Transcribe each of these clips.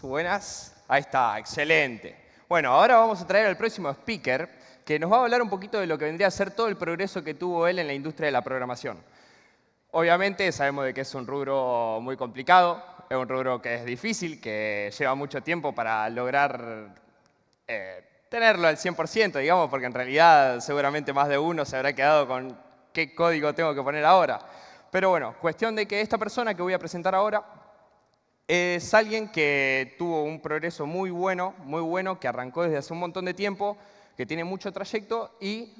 Buenas. Ahí está, excelente. Bueno, ahora vamos a traer al próximo speaker que nos va a hablar un poquito de lo que vendría a ser todo el progreso que tuvo él en la industria de la programación. Obviamente sabemos de que es un rubro muy complicado, es un rubro que es difícil, que lleva mucho tiempo para lograr tenerlo al 100%, digamos, porque en realidad seguramente más de uno se habrá quedado con qué código tengo que poner ahora. Pero bueno, cuestión de que esta persona que voy a presentar ahora es alguien que tuvo un progreso muy bueno, que arrancó desde hace un montón de tiempo, que tiene mucho trayecto y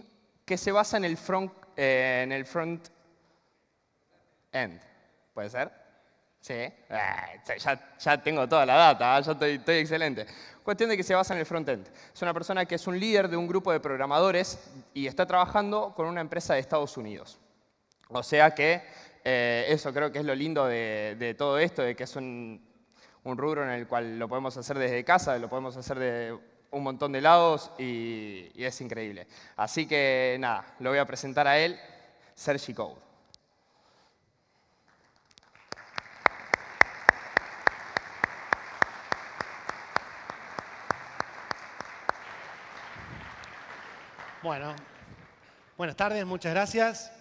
que se basa en el front end. ¿Puede ser? Sí. Ya tengo toda la data, ya estoy excelente. Cuestión de que se basa en el front-end. Es una persona que es un líder de un grupo de programadores y está trabajando con una empresa de Estados Unidos. O sea que eso creo que es lo lindo de todo esto, de que es un rubro en el cual lo podemos hacer desde casa, lo podemos hacer de un montón de lados y es increíble. Así que nada, lo voy a presentar a él, Sergi Code. Bueno, buenas tardes, muchas gracias.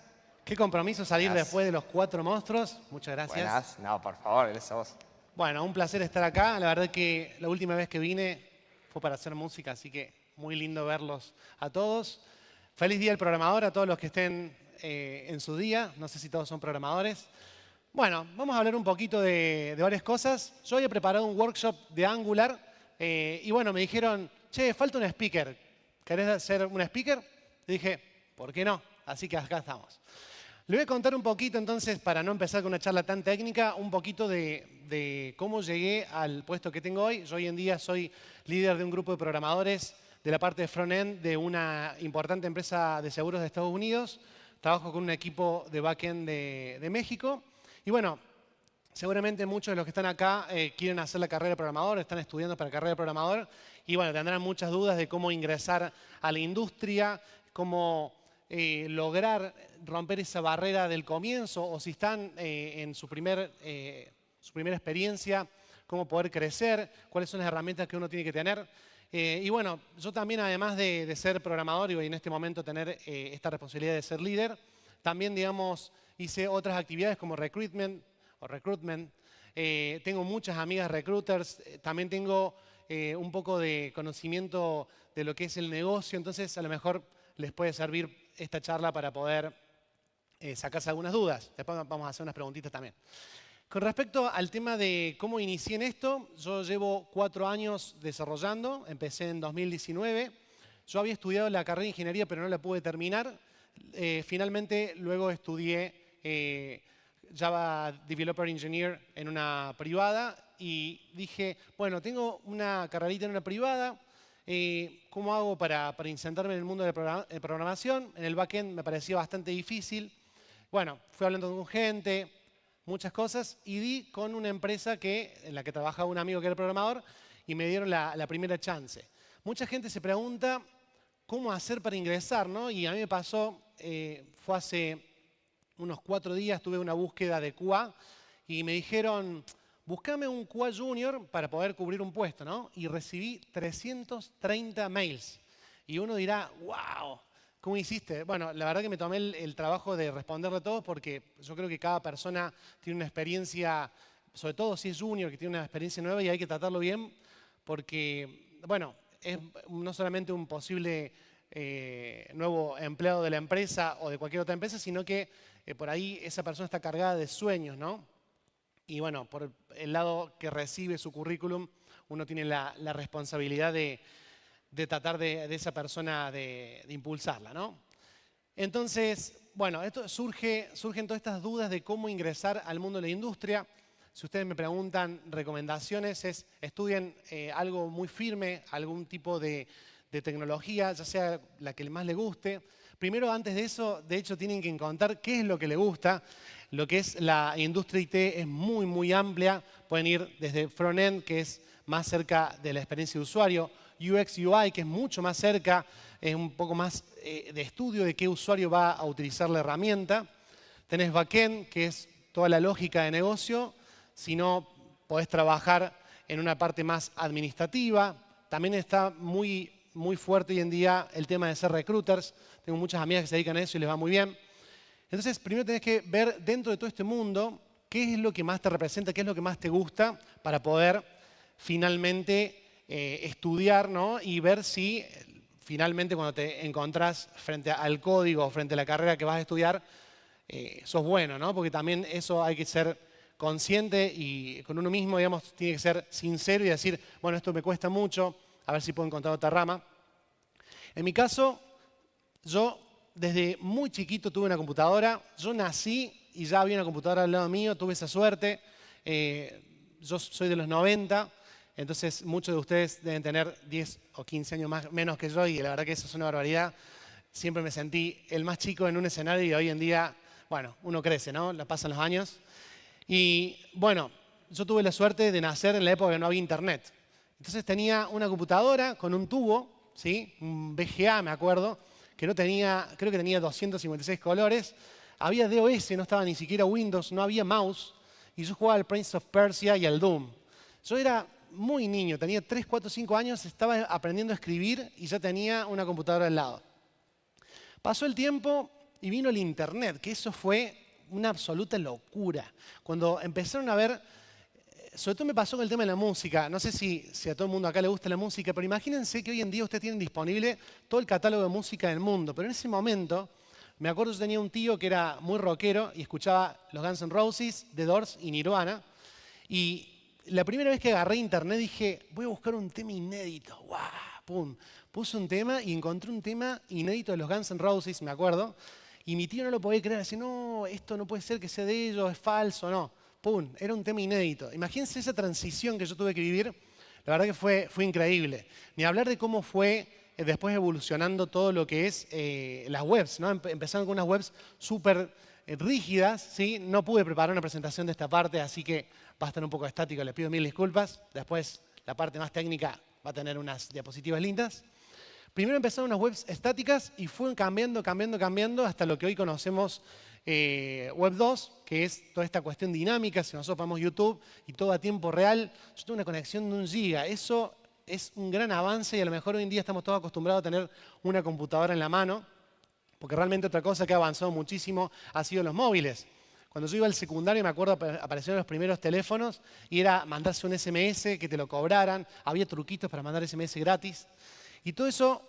Qué compromiso salir después de los 4 monstruos. Muchas gracias. Buenas, no, por favor, gracias a vos. Bueno, un placer estar acá. La verdad que la última vez que vine fue para hacer música, así que muy lindo verlos a todos. Feliz Día del Programador a todos los que estén en su día. No sé si todos son programadores. Bueno, vamos a hablar un poquito de varias cosas. Yo había preparado un workshop de Angular y bueno, me dijeron, che, falta un speaker. ¿Querés ser un speaker? Y dije, ¿por qué no? Así que acá estamos. Le voy a contar un poquito entonces, para no empezar con una charla tan técnica, un poquito de cómo llegué al puesto que tengo hoy. Yo hoy en día soy líder de un grupo de programadores de la parte de front-end de una importante empresa de seguros de Estados Unidos. Trabajo con un equipo de back-end de México. Y bueno, seguramente muchos de los que están acá quieren hacer la carrera de programador, están estudiando para la carrera de programador y bueno, tendrán muchas dudas de cómo ingresar a la industria, cómo lograr romper esa barrera del comienzo o si están en su primera experiencia, cómo poder crecer, cuáles son las herramientas que uno tiene que tener. Y bueno, yo también además de ser programador y en este momento tener esta responsabilidad de ser líder, también digamos hice otras actividades como recruitment. Tengo muchas amigas recruiters, también tengo un poco de conocimiento de lo que es el negocio, entonces a lo mejor les puede servir esta charla para poder sacarse algunas dudas. Después vamos a hacer unas preguntitas también. Con respecto al tema de cómo inicié en esto, yo llevo 4 años desarrollando, empecé en 2019. Yo había estudiado la carrera de ingeniería pero no la pude terminar. Finalmente luego estudié Java Developer Engineer en una privada y dije, bueno, tengo una carrerita en una privada, ¿cómo hago para insertarme en el mundo de programación? En el backend me parecía bastante difícil. Bueno, fui hablando con gente, muchas cosas, y di con una empresa en la que trabajaba un amigo que era programador y me dieron la primera chance. Mucha gente se pregunta cómo hacer para ingresar, ¿no? Y a mí me pasó, fue hace unos 4 días, tuve una búsqueda de QA y me dijeron, búscame un QA Junior para poder cubrir un puesto, ¿no? Y recibí 330 mails. Y uno dirá, wow, ¿cómo hiciste? Bueno, la verdad que me tomé el trabajo de responderle todos porque yo creo que cada persona tiene una experiencia, sobre todo si es junior, que tiene una experiencia nueva y hay que tratarlo bien porque, bueno, es no solamente un posible nuevo empleado de la empresa o de cualquier otra empresa, sino que por ahí esa persona está cargada de sueños, ¿no? Y bueno, por el lado que recibe su currículum, uno tiene la responsabilidad de tratar de esa persona de impulsarla, ¿no? Entonces, bueno, surgen todas estas dudas de cómo ingresar al mundo de la industria. Si ustedes me preguntan recomendaciones, estudien algo muy firme, algún tipo de tecnología, ya sea la que más les guste. Primero, antes de eso, de hecho, tienen que encontrar qué es lo que les gusta. Lo que es la industria IT es muy, muy amplia. Pueden ir desde front-end, que es más cerca de la experiencia de usuario, UX, UI, que es mucho más cerca, es un poco más de estudio de qué usuario va a utilizar la herramienta. Tenés backend, que es toda la lógica de negocio. Si no, podés trabajar en una parte más administrativa. También está muy fuerte hoy en día el tema de ser recruiters. Tengo muchas amigas que se dedican a eso y les va muy bien. Entonces, primero tenés que ver dentro de todo este mundo qué es lo que más te representa, qué es lo que más te gusta para poder finalmente estudiar, ¿no? Y ver si finalmente cuando te encontrás frente al código o frente a la carrera que vas a estudiar, sos bueno, ¿no? Porque también eso hay que ser consciente y con uno mismo, digamos, tiene que ser sincero y decir, bueno, esto me cuesta mucho, a ver si puedo encontrar otra rama. En mi caso, yo desde muy chiquito tuve una computadora. Yo nací y ya había una computadora al lado mío, tuve esa suerte. Yo soy de los 90, entonces muchos de ustedes deben tener 10 o 15 años menos que yo y la verdad que eso es una barbaridad. Siempre me sentí el más chico en un escenario y hoy en día, bueno, uno crece, ¿no? La pasan los años. Y bueno, yo tuve la suerte de nacer en la época que no había internet. Entonces tenía una computadora con un tubo, ¿sí? Un VGA, me acuerdo, que no tenía, creo que tenía 256 colores. Había DOS, no estaba ni siquiera Windows, no había mouse. Y yo jugaba al Prince of Persia y al Doom. Yo era muy niño, tenía 3, 4, 5 años, estaba aprendiendo a escribir y ya tenía una computadora al lado. Pasó el tiempo y vino el internet, que eso fue una absoluta locura. Cuando empezaron a ver, sobre todo me pasó con el tema de la música, no sé si a todo el mundo acá le gusta la música, pero imagínense que hoy en día ustedes tienen disponible todo el catálogo de música del mundo, pero en ese momento, me acuerdo yo tenía un tío que era muy rockero y escuchaba los Guns N' Roses, The Doors y Nirvana, y la primera vez que agarré internet dije, voy a buscar un tema inédito, ¡guau! ¡Pum! Puse un tema y encontré un tema inédito de los Guns N' Roses, me acuerdo, y mi tío no lo podía creer, decía, no, esto no puede ser que sea de ellos, es falso, no. ¡Pum! Era un tema inédito. Imagínense esa transición que yo tuve que vivir, la verdad que fue increíble. Ni hablar de cómo fue después evolucionando todo lo que es las webs, ¿no? Empezaron con unas webs súper rígidas, ¿sí? No pude preparar una presentación de esta parte, así que va a estar un poco estático, les pido mil disculpas. Después la parte más técnica va a tener unas diapositivas lindas. Primero empezaron unas webs estáticas y fueron cambiando hasta lo que hoy conocemos Web 2, que es toda esta cuestión dinámica. Si nosotros vamos a YouTube y todo a tiempo real, yo tengo una conexión de 1 giga. Eso es un gran avance y a lo mejor hoy en día estamos todos acostumbrados a tener una computadora en la mano, porque realmente otra cosa que ha avanzado muchísimo ha sido los móviles. Cuando yo iba al secundario, me acuerdo, aparecieron los primeros teléfonos y era mandarse un SMS, que te lo cobraran, había truquitos para mandar SMS gratis. Y todo eso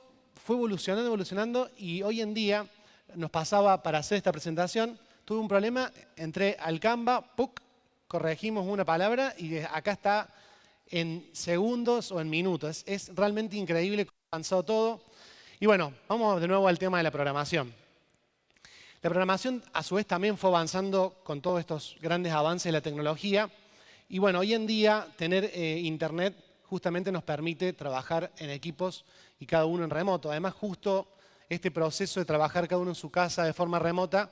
fue evolucionando y hoy en día nos pasaba para hacer esta presentación, tuve un problema, entré al Canva, ¡puc!, corregimos una palabra y acá está en segundos o en minutos. Es realmente increíble cómo ha avanzado todo. Y bueno, vamos de nuevo al tema de la programación. La programación, a su vez, también fue avanzando con todos estos grandes avances de la tecnología. Y bueno, hoy en día tener Internet justamente nos permite trabajar en equipos y cada uno en remoto. Además, justo este proceso de trabajar cada uno en su casa de forma remota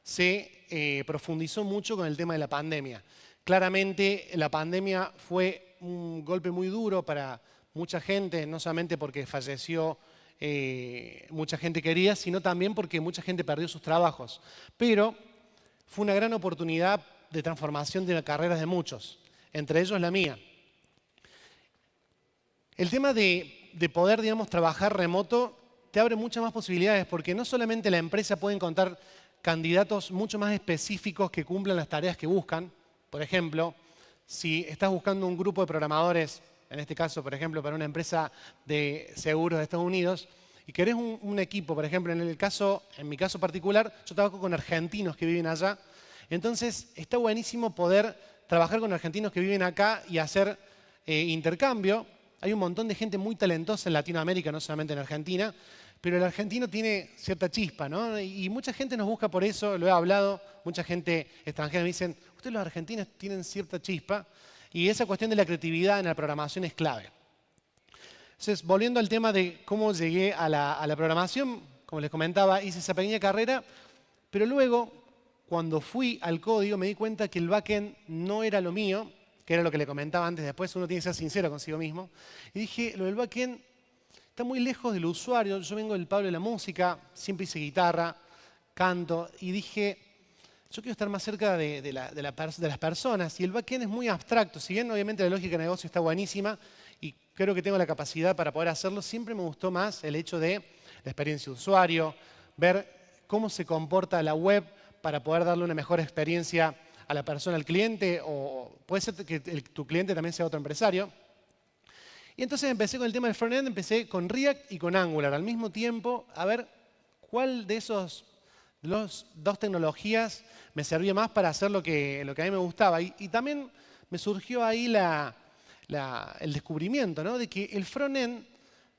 se profundizó mucho con el tema de la pandemia. Claramente, la pandemia fue un golpe muy duro para mucha gente, no solamente porque falleció mucha gente querida, sino también porque mucha gente perdió sus trabajos. Pero fue una gran oportunidad de transformación de las carreras de muchos, entre ellos la mía. El tema de poder, digamos, trabajar remoto te abre muchas más posibilidades, porque no solamente la empresa puede encontrar candidatos mucho más específicos que cumplan las tareas que buscan. Por ejemplo, si estás buscando un grupo de programadores, en este caso, por ejemplo, para una empresa de seguros de Estados Unidos, y querés un equipo, por ejemplo, en mi caso particular, yo trabajo con argentinos que viven allá, entonces está buenísimo poder trabajar con argentinos que viven acá y hacer intercambio. Hay un montón de gente muy talentosa en Latinoamérica, no solamente en Argentina, pero el argentino tiene cierta chispa, ¿no? Y mucha gente nos busca por eso, lo he hablado, mucha gente extranjera me dicen, ustedes los argentinos tienen cierta chispa, y esa cuestión de la creatividad en la programación es clave. Entonces, volviendo al tema de cómo llegué a la programación, como les comentaba, hice esa pequeña carrera, pero luego, cuando fui al código, me di cuenta que el backend no era lo mío, que era lo que le comentaba antes. Después uno tiene que ser sincero consigo mismo. Y dije, lo del backend está muy lejos del usuario. Yo vengo del palo de la música, siempre hice guitarra, canto, y dije, yo quiero estar más cerca de las personas y el backend es muy abstracto. Si bien obviamente la lógica de negocio está buenísima y creo que tengo la capacidad para poder hacerlo, siempre me gustó más el hecho de la experiencia de usuario, ver cómo se comporta la web para poder darle una mejor experiencia a la persona, al cliente, o puede ser que tu cliente también sea otro empresario. Y entonces empecé con el tema del frontend, empecé con React y con Angular al mismo tiempo, a ver cuál de esos dos tecnologías me servía más para hacer lo que a mí me gustaba. Y también me surgió ahí el descubrimiento, ¿no? De que el frontend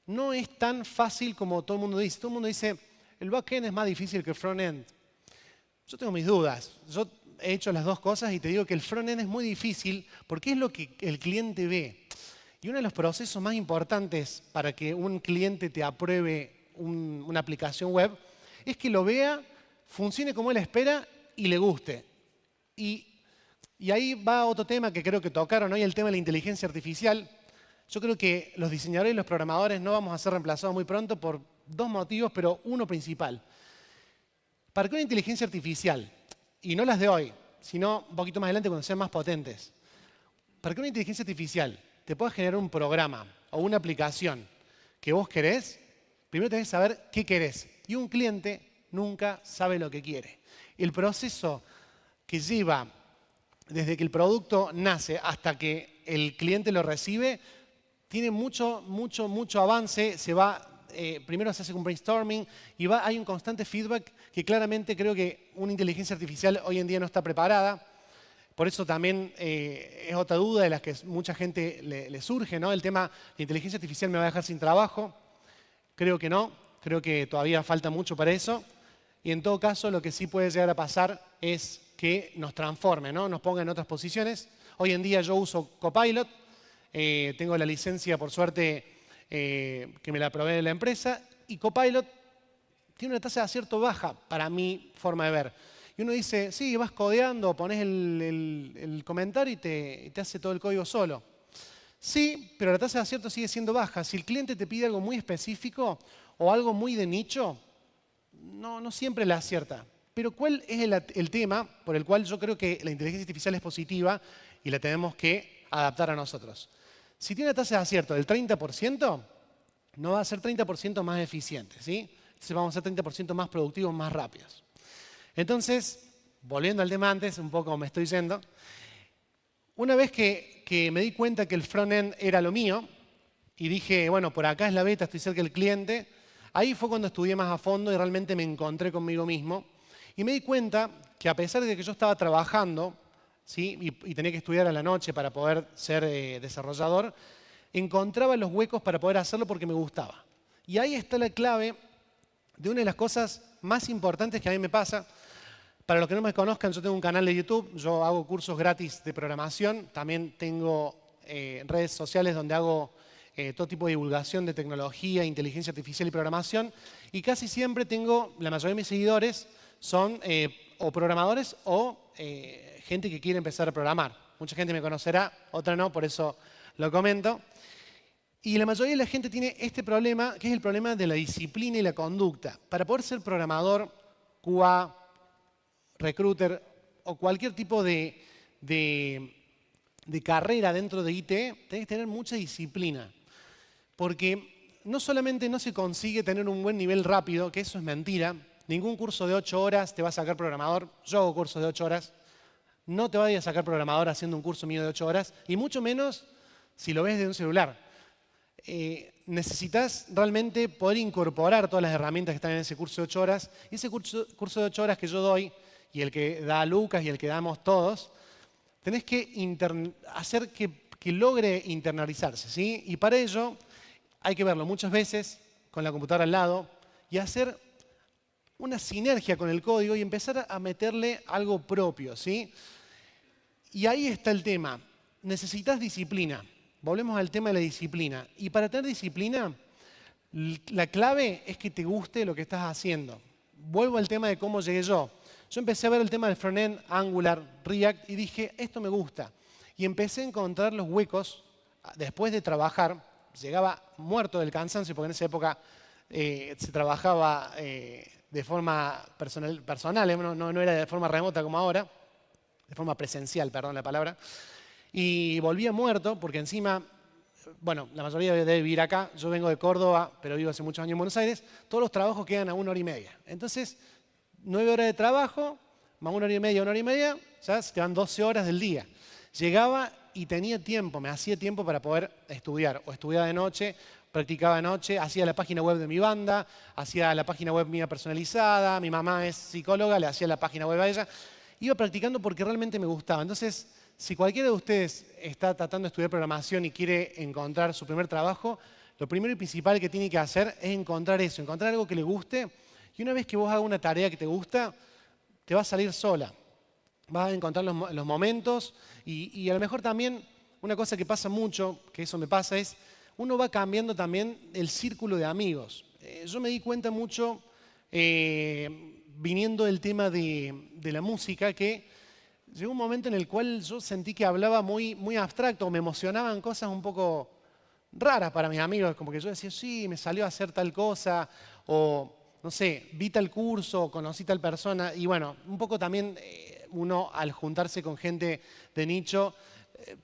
no es tan fácil como todo el mundo dice. Todo el mundo dice, el backend es más difícil que el frontend. Yo tengo mis dudas. Yo he hecho las dos cosas y te digo que el frontend es muy difícil porque es lo que el cliente ve. Y uno de los procesos más importantes para que un cliente te apruebe una aplicación web es que lo vea, funcione como él espera y le guste. Y ahí va otro tema que creo que tocaron hoy, el tema de la inteligencia artificial. Yo creo que los diseñadores y los programadores no vamos a ser reemplazados muy pronto por dos motivos, pero uno principal. Para que una inteligencia artificial, y no las de hoy, sino un poquito más adelante cuando sean más potentes, para que una inteligencia artificial te pueda generar un programa o una aplicación que vos querés, primero tenés que saber qué querés. Y un cliente nunca sabe lo que quiere. El proceso que lleva desde que el producto nace hasta que el cliente lo recibe tiene mucho avance. Primero se hace un brainstorming y hay un constante feedback que claramente creo que una inteligencia artificial hoy en día no está preparada. Por eso también es otra duda de las que mucha gente le surge, ¿no? El tema de inteligencia artificial me va a dejar sin trabajo. Creo que no, creo que todavía falta mucho para eso. Y en todo caso, lo que sí puede llegar a pasar es que nos transforme, ¿no? Nos ponga en otras posiciones. Hoy en día yo uso Copilot, tengo la licencia, por suerte, que me la provee de la empresa, y Copilot tiene una tasa de acierto baja para mi forma de ver. Y uno dice, sí, vas codeando, pones el comentario y te hace todo el código solo. Sí, pero la tasa de acierto sigue siendo baja. Si el cliente te pide algo muy específico o algo muy de nicho, no siempre la acierta. Pero ¿cuál es el tema por el cual yo creo que la inteligencia artificial es positiva y la tenemos que adaptar a nosotros? Si tiene una tasa de acierto del 30%, no va a ser 30% más eficiente, ¿sí? Entonces vamos a ser 30% más productivos, más rápidos. Entonces, volviendo al tema antes, un poco me estoy yendo, una vez que me di cuenta que el frontend era lo mío y dije, bueno, por acá es la beta, estoy cerca del cliente, ahí fue cuando estudié más a fondo y realmente me encontré conmigo mismo. Y me di cuenta que a pesar de que yo estaba trabajando, ¿sí? y tenía que estudiar a la noche para poder ser desarrollador, encontraba los huecos para poder hacerlo porque me gustaba. Y ahí está la clave de una de las cosas más importantes que a mí me pasa. Para los que no me conozcan, yo tengo un canal de YouTube, yo hago cursos gratis de programación, también tengo redes sociales donde hago todo tipo de divulgación de tecnología, inteligencia artificial y programación, y casi siempre la mayoría de mis seguidores son o programadores o gente que quiere empezar a programar. Mucha gente me conocerá, otra no, por eso lo comento. Y la mayoría de la gente tiene este problema, que es el problema de la disciplina y la conducta. Para poder ser programador, QA, recruiter o cualquier tipo de carrera dentro de IT, tenés que tener mucha disciplina. Porque no solamente no se consigue tener un buen nivel rápido, que eso es mentira. Ningún curso de 8 horas te va a sacar programador. Yo hago cursos de 8 horas. No te vayas a sacar programador haciendo un curso mío de 8 horas. Y mucho menos si lo ves de un celular. Necesitas realmente poder incorporar todas las herramientas que están en ese curso de 8 horas. Y ese curso de 8 horas que yo doy, y el que da Lucas y el que damos todos, tenés que hacer que logre internalizarse, ¿sí? Y para ello hay que verlo muchas veces con la computadora al lado y hacer una sinergia con el código y empezar a meterle algo propio, ¿sí? Y ahí está el tema. Necesitas disciplina. Volvemos al tema de la disciplina. Y para tener disciplina, la clave es que te guste lo que estás haciendo. Vuelvo al tema de cómo llegué yo. Yo empecé a ver el tema del frontend, Angular, React, y dije, esto me gusta. Y empecé a encontrar los huecos después de trabajar. Llegaba muerto del cansancio, porque en esa época se trabajaba de forma personal, no era de forma remota como ahora, de forma presencial, perdón la palabra. Y volvía muerto porque encima, bueno, la mayoría debe vivir acá. Yo vengo de Córdoba, pero vivo hace muchos años en Buenos Aires. Todos los trabajos quedan a 1 hora y media. Entonces, 9 horas de trabajo, más 1 hora y media, ya se te van 12 horas del día. Llegaba y tenía tiempo, me hacía tiempo para poder estudiar. O estudiaba de noche, practicaba de noche, hacía la página web de mi banda, hacía la página web mía personalizada. Mi mamá es psicóloga, le hacía la página web a ella. Iba practicando porque realmente me gustaba. Entonces, si cualquiera de ustedes está tratando de estudiar programación y quiere encontrar su primer trabajo, lo primero y principal que tiene que hacer es encontrar eso, encontrar algo que le guste. Y una vez que vos hagas una tarea que te gusta, te va a salir sola. Vas a encontrar los momentos y a lo mejor también una cosa que pasa mucho, que eso me pasa, es uno va cambiando también el círculo de amigos. Yo me di cuenta mucho viniendo del tema de la música que llegó un momento en el cual yo sentí que hablaba muy, muy abstracto, me emocionaban cosas un poco raras para mis amigos, como que yo decía, sí, me salió a hacer tal cosa, o no sé, vi tal curso, conocí tal persona, y bueno, un poco también uno al juntarse con gente de nicho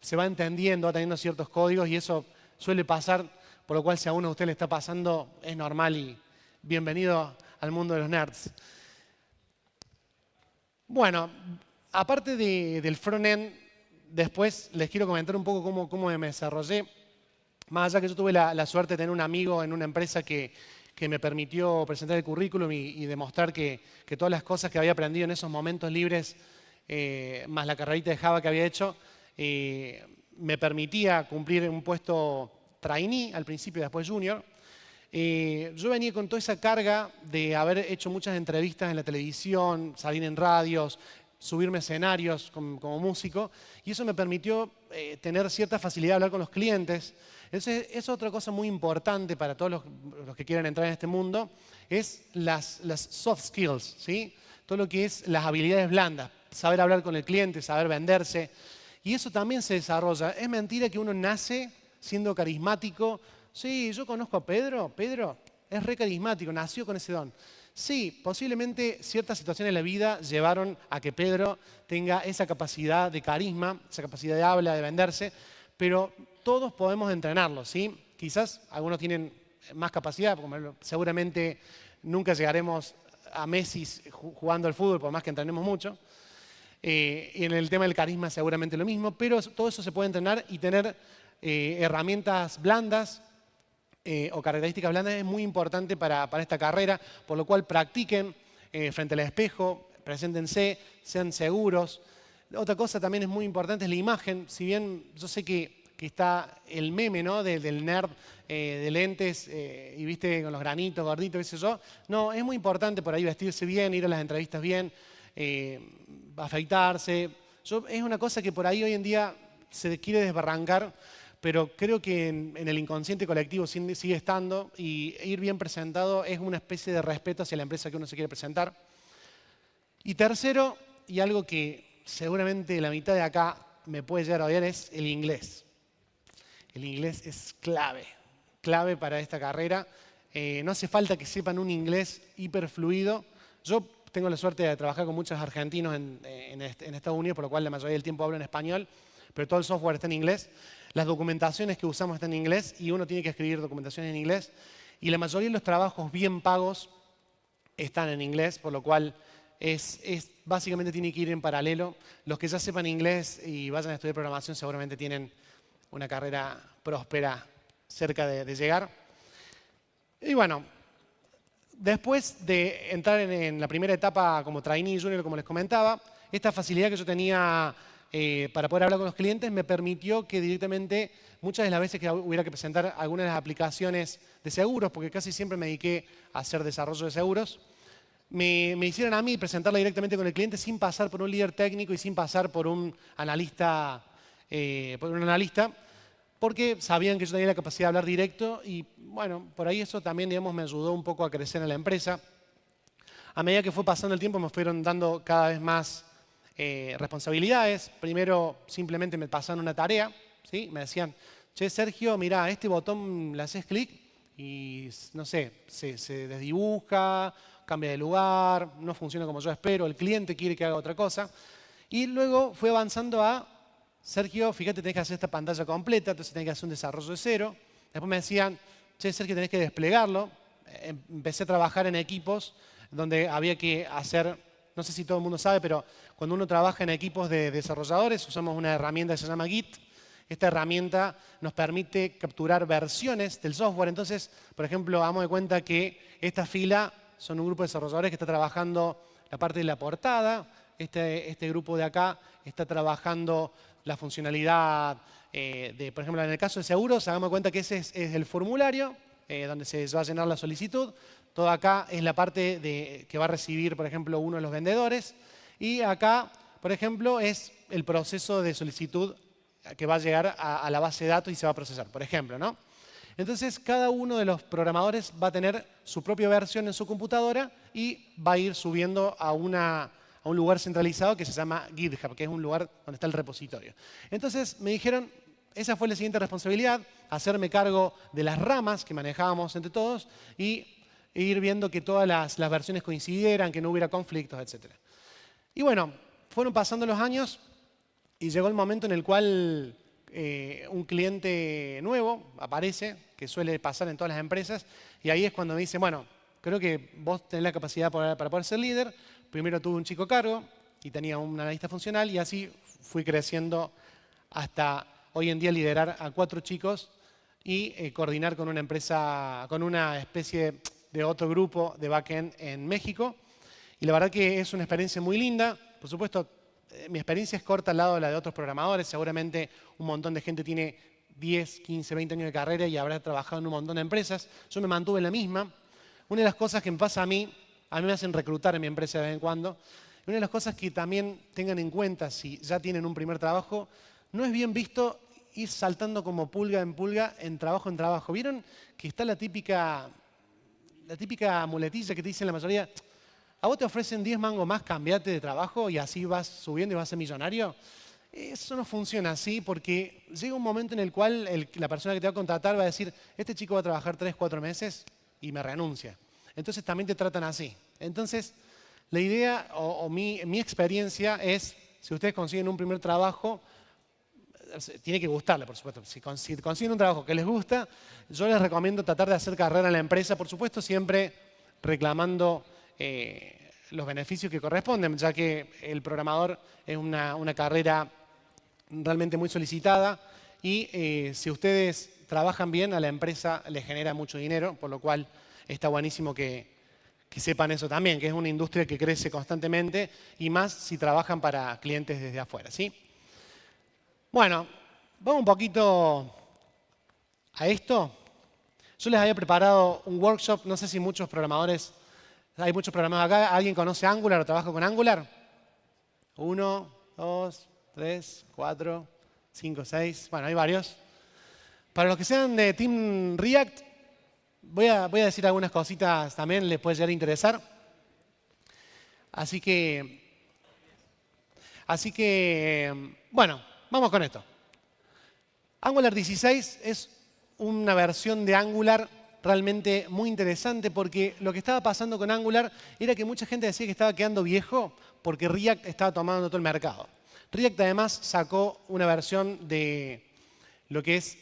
se va entendiendo, va teniendo ciertos códigos y eso suele pasar, por lo cual si a uno de ustedes le está pasando es normal y bienvenido al mundo de los nerds. Bueno, aparte del front-end, después les quiero comentar un poco cómo me desarrollé. Más allá que yo tuve la suerte de tener un amigo en una empresa que me permitió presentar el currículum y demostrar que todas las cosas que había aprendido en esos momentos libres, más la carrerita de Java que había hecho, me permitía cumplir un puesto trainee al principio y después junior. Yo venía con toda esa carga de haber hecho muchas entrevistas en la televisión, salir en radios, subirme a escenarios como músico, y eso me permitió tener cierta facilidad de hablar con los clientes. Entonces, es otra cosa muy importante para todos los que quieran entrar en este mundo, es las soft skills, ¿sí? Todo lo que es las habilidades blandas, saber hablar con el cliente, saber venderse, y eso también se desarrolla. Es mentira que uno nace siendo carismático. Sí, yo conozco a Pedro. Pedro es re carismático, nació con ese don. Sí, posiblemente ciertas situaciones en la vida llevaron a que Pedro tenga esa capacidad de carisma, esa capacidad de habla, de venderse, pero todos podemos entrenarlo, ¿sí? Quizás algunos tienen más capacidad, porque seguramente nunca llegaremos a Messi jugando al fútbol, por más que entrenemos mucho. Y en el tema del carisma seguramente lo mismo, pero todo eso se puede entrenar y tener herramientas blandas o características blandas es muy importante para esta carrera, por lo cual practiquen frente al espejo, preséntense, sean seguros. Otra cosa también es muy importante es la imagen. Si bien yo sé que está el meme, ¿no? del nerd de lentes y viste con los granitos, gorditos, qué sé yo. No, es muy importante por ahí vestirse bien, ir a las entrevistas bien, afeitarse. Es una cosa que por ahí hoy en día se quiere desbarrancar, pero creo que en el inconsciente colectivo sigue estando y ir bien presentado es una especie de respeto hacia la empresa que uno se quiere presentar. Y tercero, y algo que seguramente la mitad de acá me puede llegar a odiar, es el inglés. El inglés es clave para esta carrera. No hace falta que sepan un inglés hiperfluido. Yo tengo la suerte de trabajar con muchos argentinos en Estados Unidos, por lo cual la mayoría del tiempo hablo en español, pero todo el software está en inglés. Las documentaciones que usamos están en inglés y uno tiene que escribir documentación en inglés. Y la mayoría de los trabajos bien pagos están en inglés, por lo cual básicamente tiene que ir en paralelo. Los que ya sepan inglés y vayan a estudiar programación seguramente tienen una carrera próspera cerca de llegar. Y bueno, después de entrar en la primera etapa como trainee junior, como les comentaba, esta facilidad que yo tenía para poder hablar con los clientes me permitió que directamente, muchas de las veces que hubiera que presentar algunas de las aplicaciones de seguros, porque casi siempre me dediqué a hacer desarrollo de seguros, me hicieron a mí presentarla directamente con el cliente sin pasar por un líder técnico y sin pasar por un analista, porque sabían que yo tenía la capacidad de hablar directo y bueno, por ahí eso también, digamos, me ayudó un poco a crecer en la empresa. A medida que fue pasando el tiempo me fueron dando cada vez más responsabilidades. Primero simplemente me pasaron una tarea, ¿sí? Me decían, che, Sergio, mirá, a este botón le haces clic y, no sé, se desdibuja, cambia de lugar, no funciona como yo espero, el cliente quiere que haga otra cosa. Y luego fue avanzando a, Sergio, fíjate, tenés que hacer esta pantalla completa, entonces tenés que hacer un desarrollo de cero. Después me decían, che, Sergio, tenés que desplegarlo. Empecé a trabajar en equipos donde había que hacer, no sé si todo el mundo sabe, pero cuando uno trabaja en equipos de desarrolladores, usamos una herramienta que se llama Git. Esta herramienta nos permite capturar versiones del software. Entonces, por ejemplo, damos de cuenta que esta fila son un grupo de desarrolladores que está trabajando la parte de la portada. Este grupo de acá está trabajando la funcionalidad por ejemplo, en el caso de seguros, hagamos cuenta que ese es el formulario donde se va a llenar la solicitud. Todo acá es la parte que va a recibir, por ejemplo, uno de los vendedores. Y acá, por ejemplo, es el proceso de solicitud que va a llegar a la base de datos y se va a procesar, por ejemplo, ¿no? Entonces, cada uno de los programadores va a tener su propia versión en su computadora y va a ir subiendo a un lugar centralizado que se llama GitHub, que es un lugar donde está el repositorio. Entonces, me dijeron, esa fue la siguiente responsabilidad, hacerme cargo de las ramas que manejábamos entre todos y ir viendo que todas las versiones coincidieran, que no hubiera conflictos, etc. Y bueno, fueron pasando los años y llegó el momento en el cual un cliente nuevo aparece, que suele pasar en todas las empresas, y ahí es cuando me dice, bueno, creo que vos tenés la capacidad para poder ser líder. Primero tuve un chico a cargo y tenía un analista funcional y así fui creciendo hasta hoy en día liderar a 4 chicos y coordinar con una empresa, con una especie de otro grupo de backend en México. Y la verdad que es una experiencia muy linda. Por supuesto, mi experiencia es corta al lado de la de otros programadores. Seguramente un montón de gente tiene 10, 15, 20 años de carrera y habrá trabajado en un montón de empresas. Yo me mantuve en la misma. Una de las cosas que me pasa a mí me hacen reclutar en mi empresa de vez en cuando. Y una de las cosas que también tengan en cuenta si ya tienen un primer trabajo, no es bien visto ir saltando como pulga, en trabajo. ¿Vieron que está la típica muletilla que te dicen la mayoría? ¿A vos te ofrecen 10 mangos más, cambiate de trabajo y así vas subiendo y vas a ser millonario? Eso no funciona así porque llega un momento en el cual la persona que te va a contratar va a decir, este chico va a trabajar 3, 4 meses y me renuncia. Entonces también te tratan así. Entonces, la idea o mi experiencia es, si ustedes consiguen un primer trabajo, tiene que gustarle, por supuesto. Si consiguen un trabajo que les gusta, yo les recomiendo tratar de hacer carrera en la empresa, por supuesto, siempre reclamando los beneficios que corresponden, ya que el programador es una carrera realmente muy solicitada y si ustedes trabajan bien, a la empresa les genera mucho dinero, por lo cual está buenísimo que sepan eso también, que es una industria que crece constantemente y más si trabajan para clientes desde afuera, ¿sí? Bueno, vamos un poquito a esto. Yo les había preparado un workshop, no sé si hay muchos programadores acá. ¿Alguien conoce Angular o trabaja con Angular? 1, 2, 3, 4, 5, 6. Bueno, hay varios. Para los que sean de Team React, voy a decir algunas cositas también, les puede llegar a interesar. Así que, bueno, vamos con esto. Angular 16 es una versión de Angular realmente muy interesante porque lo que estaba pasando con Angular era que mucha gente decía que estaba quedando viejo porque React estaba tomando todo el mercado. React además sacó una versión de lo que es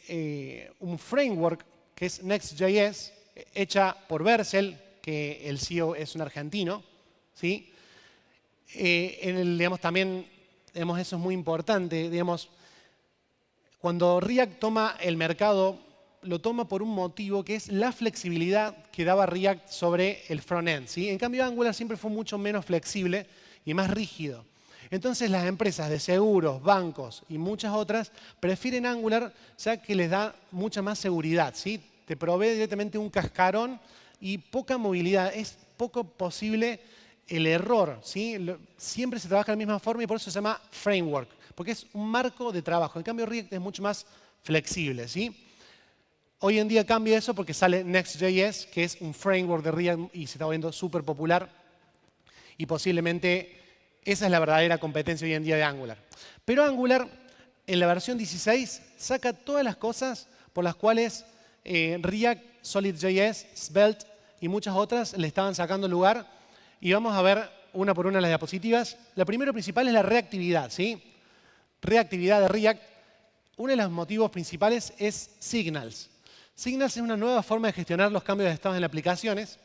un framework que es Next.js, hecha por Vercel, que el CEO es un argentino, ¿sí? También, eso es muy importante, cuando React toma el mercado, lo toma por un motivo que es la flexibilidad que daba React sobre el frontend, ¿sí? En cambio, Angular siempre fue mucho menos flexible y más rígido. Entonces, las empresas de seguros, bancos y muchas otras prefieren Angular ya que les da mucha más seguridad, ¿sí? Te provee directamente un cascarón y poca movilidad. Es poco posible el error, ¿sí? Siempre se trabaja de la misma forma y por eso se llama framework, porque es un marco de trabajo. En cambio, React es mucho más flexible, ¿sí? Hoy en día cambia eso porque sale Next.js, que es un framework de React y se está volviendo súper popular. Y posiblemente esa es la verdadera competencia hoy en día de Angular. Pero Angular, en la versión 16, saca todas las cosas por las cuales React, Solid.js, Svelte y muchas otras le estaban sacando lugar y vamos a ver una por una las diapositivas. Lo primero principal es la reactividad, ¿sí? Reactividad de React. Uno de los motivos principales es Signals. Signals es una nueva forma de gestionar los cambios de estados en las aplicaciones.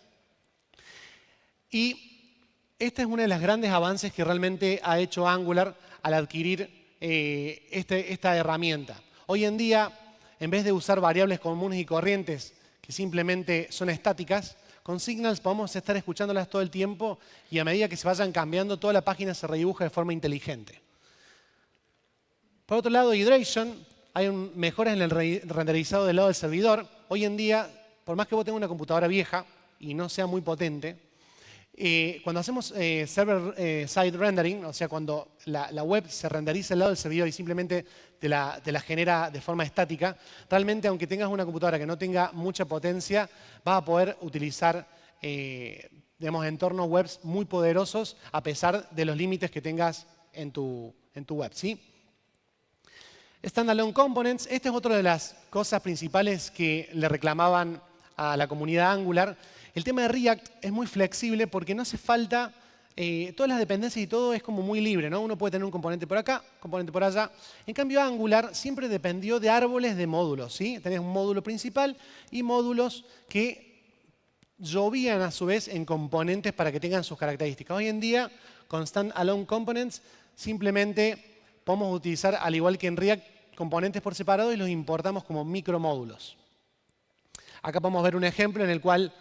Y este es uno de los grandes avances que realmente ha hecho Angular al adquirir esta herramienta. Hoy en día, en vez de usar variables comunes y corrientes que simplemente son estáticas, con Signals podemos estar escuchándolas todo el tiempo y a medida que se vayan cambiando, toda la página se redibuja de forma inteligente. Por otro lado, Hydration, hay mejoras en el renderizado del lado del servidor. Hoy en día, por más que vos tengas una computadora vieja y no sea muy potente, cuando hacemos server-side rendering, o sea, cuando la web se renderiza al lado del servidor y simplemente te la genera de forma estática, realmente, aunque tengas una computadora que no tenga mucha potencia, vas a poder utilizar digamos, entornos webs muy poderosos a pesar de los límites que tengas en tu web, ¿sí? Standalone Components, esta es otra de las cosas principales que le reclamaban a la comunidad Angular. El tema de React es muy flexible porque no hace falta, todas las dependencias y todo es como muy libre, ¿no? Uno puede tener un componente por acá, componente por allá. En cambio, Angular siempre dependió de árboles de módulos, ¿sí? Tenés un módulo principal y módulos que llovían a su vez en componentes para que tengan sus características. Hoy en día, con Standalone Components, simplemente podemos utilizar, al igual que en React, componentes por separado y los importamos como micromódulos. Acá podemos ver un ejemplo en el cual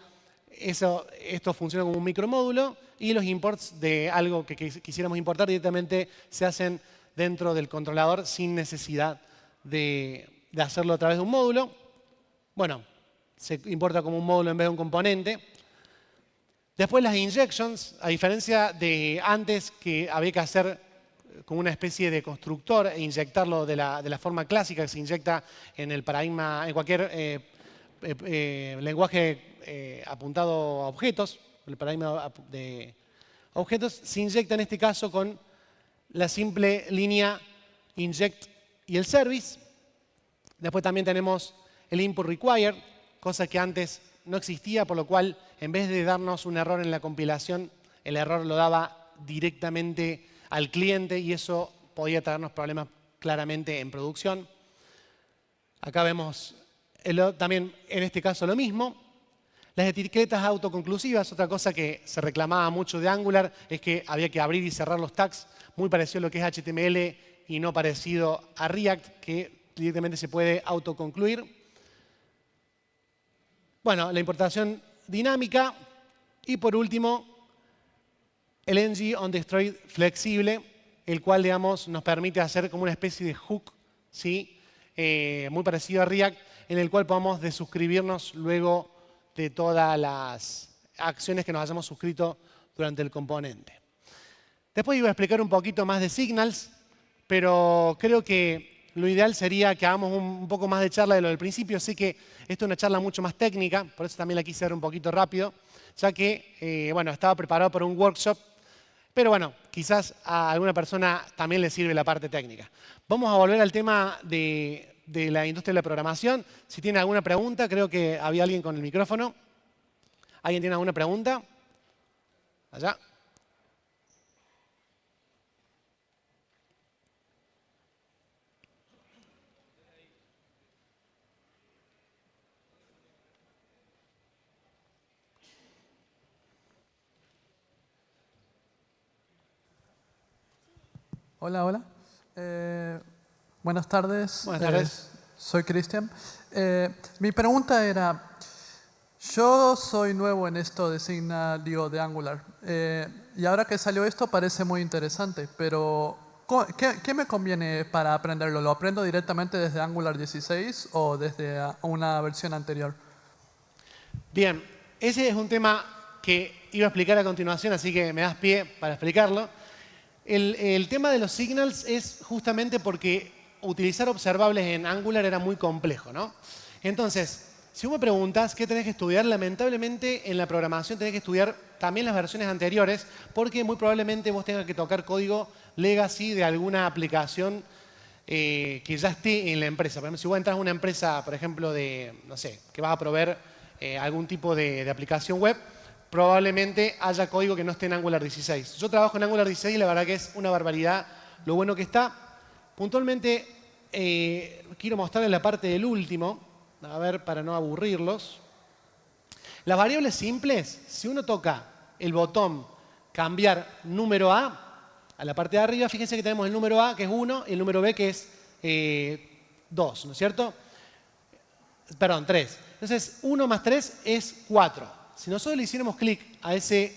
esto funciona como un micromódulo y los imports de algo que quisiéramos importar directamente se hacen dentro del controlador sin necesidad de hacerlo a través de un módulo. Bueno, se importa como un módulo en vez de un componente. Después las injections, a diferencia de antes que había que hacer como una especie de constructor e inyectarlo de la forma clásica que se inyecta en el paradigma, en cualquier lenguaje apuntado a objetos, el paradigma de objetos, se inyecta en este caso con la simple línea inject y el service. Después también tenemos el input required, cosa que antes no existía, por lo cual en vez de darnos un error en la compilación, el error lo daba directamente al cliente y eso podía traernos problemas claramente en producción. Acá vemos también en este caso lo mismo. Las etiquetas autoconclusivas, otra cosa que se reclamaba mucho de Angular es que había que abrir y cerrar los tags, muy parecido a lo que es HTML y no parecido a React, que directamente se puede autoconcluir. Bueno, la importación dinámica y por último el ng on destroy flexible, el cual digamos, nos permite hacer como una especie de hook, ¿sí? Muy parecido a React, en el cual podamos desuscribirnos luego de todas las acciones que nos hayamos suscrito durante el componente. Después iba a explicar un poquito más de Signals, pero creo que lo ideal sería que hagamos un poco más de charla de lo del principio. Sé que esto es una charla mucho más técnica, por eso también la quise dar un poquito rápido, ya que bueno, estaba preparado para un workshop, pero bueno, quizás a alguna persona también le sirve la parte técnica. Vamos a volver al tema de la industria de la programación. Si tienen alguna pregunta, creo que había alguien con el micrófono. ¿Alguien tiene alguna pregunta? Allá. Hola, hola. Buenas tardes. Buenas tardes. Soy Cristian. Mi pregunta era, yo soy nuevo en esto de Signal, de Angular. Y ahora que salió esto parece muy interesante, pero ¿qué me conviene para aprenderlo? ¿Lo aprendo directamente desde Angular 16 o desde una versión anterior? Bien, ese es un tema que iba a explicar a continuación, así que me das pie para explicarlo. El tema de los signals es justamente porque utilizar observables en Angular era muy complejo, ¿no? Entonces, si vos me preguntas qué tenés que estudiar, lamentablemente en la programación tenés que estudiar también las versiones anteriores, porque muy probablemente vos tengas que tocar código legacy de alguna aplicación que ya esté en la empresa. Por ejemplo, si vos entras a una empresa, por ejemplo, no sé, que vas a proveer algún tipo de aplicación web, probablemente haya código que no esté en Angular 16. Yo trabajo en Angular 16 y la verdad que es una barbaridad lo bueno que está. Puntualmente, quiero mostrarles la parte del último, a ver, para no aburrirlos. Las variables simples, si uno toca el botón cambiar número a la parte de arriba, fíjense que tenemos el número A, que es 1, y el número B, que es 2, ¿no es cierto? Perdón, 3. Entonces, 1 más 3 es 4. Si nosotros le hiciéramos clic a ese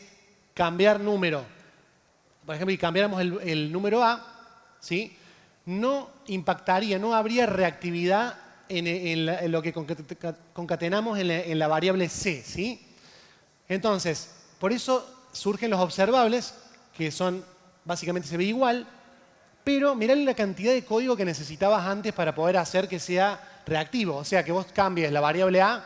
cambiar número, por ejemplo, y cambiáramos el número A, ¿sí? No impactaría, no habría reactividad en lo que concatenamos en la variable C, ¿sí? Entonces, por eso surgen los observables, que son, básicamente se ve igual, pero mirá la cantidad de código que necesitabas antes para poder hacer que sea reactivo. O sea, que vos cambies la variable A,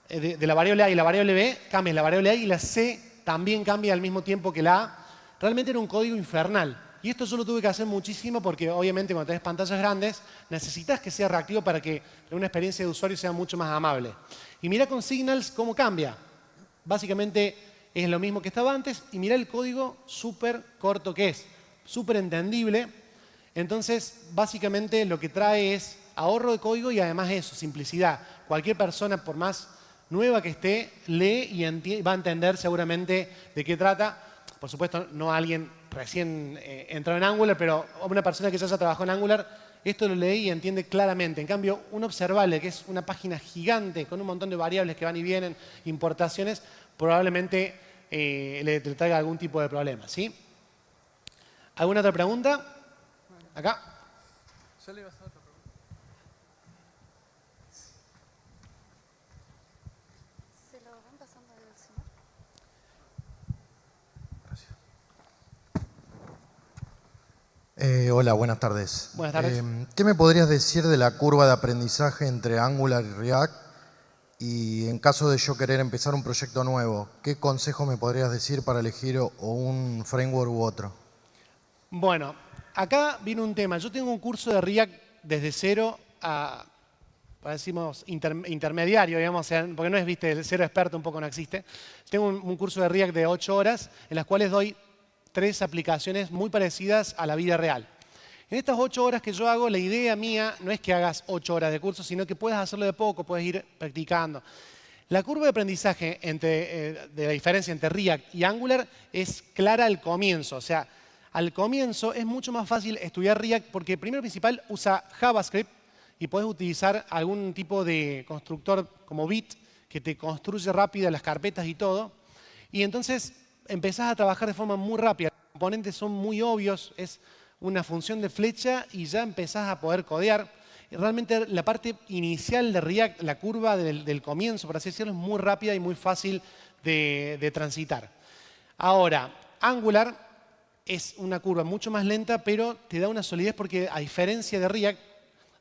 de la variable A y la variable B, cambies la variable A y la C también cambia al mismo tiempo que la A. Realmente era un código infernal. Y esto yo lo tuve que hacer muchísimo porque obviamente cuando tenés pantallas grandes necesitas que sea reactivo para que una experiencia de usuario sea mucho más amable. Y mirá con Signals cómo cambia. Básicamente es lo mismo que estaba antes y mirá el código súper corto que es, súper entendible. Entonces, básicamente lo que trae es ahorro de código y además eso, simplicidad. Cualquier persona, por más nueva que esté, lee y va a entender seguramente de qué trata. Por supuesto, no alguien recién entrado en Angular, pero una persona que ya trabajó en Angular, esto lo lee y entiende claramente. En cambio, un observable, que es una página gigante con un montón de variables que van y vienen, importaciones, probablemente le traiga algún tipo de problema, ¿sí? ¿Alguna otra pregunta? Acá. Yo le iba a hacer otra pregunta. ¿Se lo van pasando al señor? Hola, buenas tardes. Buenas tardes. ¿Qué me podrías decir de la curva de aprendizaje entre Angular y React? Y en caso de yo querer empezar un proyecto nuevo, ¿qué consejo me podrías decir para elegir o un framework u otro? Bueno, acá viene un tema. Yo tengo un curso de React desde cero a, decimos, intermediario, digamos, porque no es, viste, el cero experto un poco no existe. Tengo un curso de React de 8 horas en las cuales doy 3 aplicaciones muy parecidas a la vida real. En estas 8 horas que yo hago, la idea mía no es que hagas 8 horas de curso, sino que puedas hacerlo de poco, puedes ir practicando. La curva de aprendizaje de la diferencia entre React y Angular es clara al comienzo. O sea, al comienzo es mucho más fácil estudiar React porque, primero principal, usa JavaScript y puedes utilizar algún tipo de constructor como Bit que te construye rápido las carpetas y todo. Y entonces empezás a trabajar de forma muy rápida. Los componentes son muy obvios, es una función de flecha y ya empezás a poder codear. Y realmente la parte inicial de React, la curva del comienzo, por así decirlo, es muy rápida y muy fácil de transitar. Ahora, Angular es una curva mucho más lenta, pero te da una solidez porque, a diferencia de React,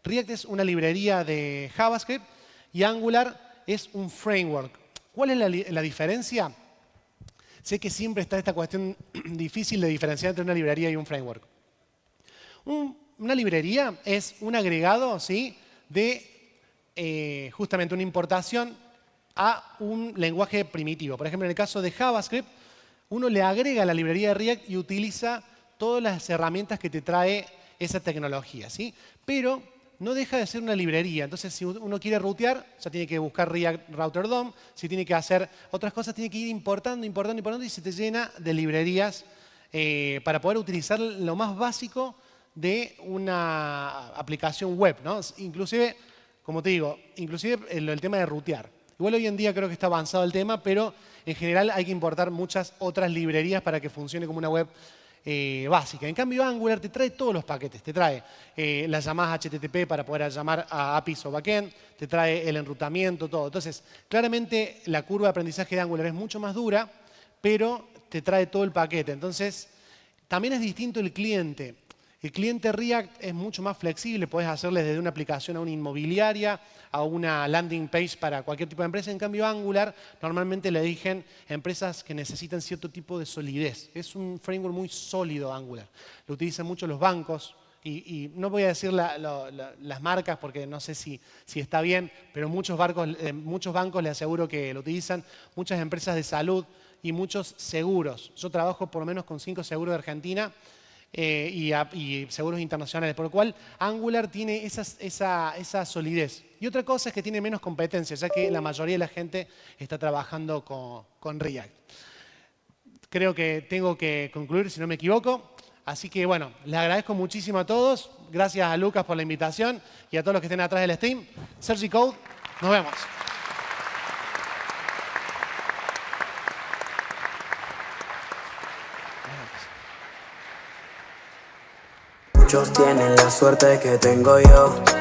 React es una librería de JavaScript y Angular es un framework. ¿Cuál es la diferencia? Sé que siempre está esta cuestión difícil de diferenciar entre una librería y un framework. Una librería es un agregado, ¿sí?, de justamente una importación a un lenguaje primitivo. Por ejemplo, en el caso de JavaScript, uno le agrega a la librería de React y utiliza todas las herramientas que te trae esa tecnología, ¿sí? Pero no deja de ser una librería. Entonces, si uno quiere routear, ya tiene que buscar React Router DOM. Si tiene que hacer otras cosas, tiene que ir importando y se te llena de librerías para poder utilizar lo más básico de una aplicación web, ¿no? Inclusive, como te digo, inclusive el tema de routear. Igual hoy en día creo que está avanzado el tema, pero en general hay que importar muchas otras librerías para que funcione como una web básica. En cambio, Angular te trae todos los paquetes. Te trae las llamadas HTTP para poder llamar a APIs o backend, te trae el enrutamiento, todo. Entonces, claramente la curva de aprendizaje de Angular es mucho más dura, pero te trae todo el paquete. Entonces, también es distinto el cliente. El cliente React es mucho más flexible, puedes hacerle desde una aplicación a una inmobiliaria, a una landing page para cualquier tipo de empresa. En cambio, Angular normalmente le eligen empresas que necesitan cierto tipo de solidez. Es un framework muy sólido, Angular. Lo utilizan mucho los bancos y no voy a decir las marcas porque no sé si está bien, pero muchos bancos le aseguro que lo utilizan. Muchas empresas de salud y muchos seguros. Yo trabajo por lo menos con 5 seguros de Argentina y seguros internacionales, por lo cual Angular tiene esa solidez. Y otra cosa es que tiene menos competencia, ya que la mayoría de la gente está trabajando con React. Creo que tengo que concluir, si no me equivoco. Así que, bueno, les agradezco muchísimo a todos. Gracias a Lucas por la invitación y a todos los que estén atrás del stream. Sergi Code, nos vemos. Muchos tienen la suerte que tengo yo.